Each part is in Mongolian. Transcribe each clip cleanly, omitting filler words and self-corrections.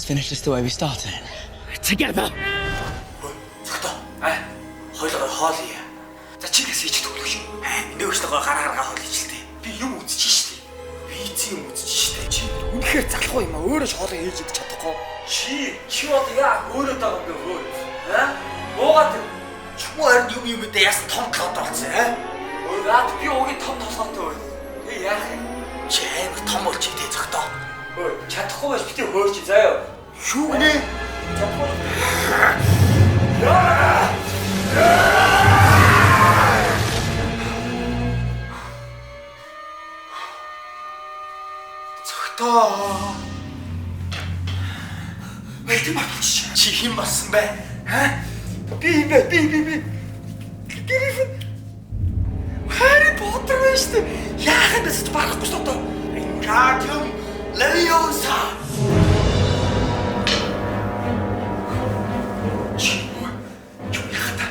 Let's finish this the way we started. Together. Зөвхөн хойлоо хоол ий. За чигээс ич төгөлөх шүү. Энийг өөртөө гараа хоол ичэлтэй. Би юм үзэж штий. Би эцэг юм үзэж штий. Чи үнэхээр залхуу юм аа. Өөрөө хоолоо хийж идэж чадахгүй. Чи бол яа өөрөө дагаа ингээ өөр. Уугаад чмуу харин юм дээр яасан том клод болсон Наад би уугийн том толгойтой байна. Би яах юм? Чи амар том болж идэ зөктөө. Чадахгүй байж битээ хөөрч заяа. Юу гэнэ? Чадахгүй. Зөктөө. Мэлтэн батчих. Чи хэн болсон бэ? Би. Гэрээс Harry Potter биш үү? Яагаад ч барахгүй шүү дээ. Wingardium Leviosa. Юу яхаа?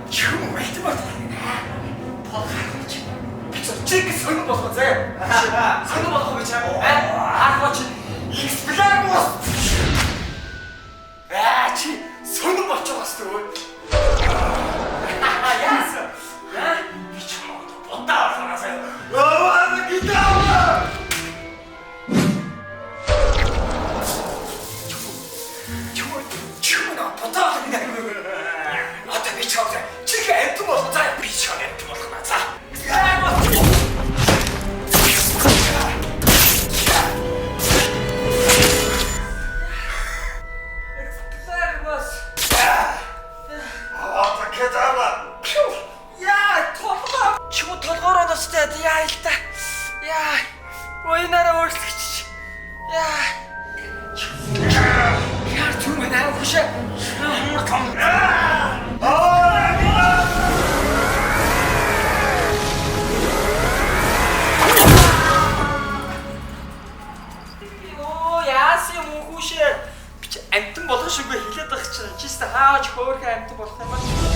Юу мэт бат? Похаач. Би чиг сонир болох заяа. Сонир болох гэж аа. Ахаач. Expelliarmus. Чи сонир болчих бас төө. Яасан? Амтан болох шүгэ хэлээд байгаа чинь чист хааж хөөрхөн амтан болох юм аа.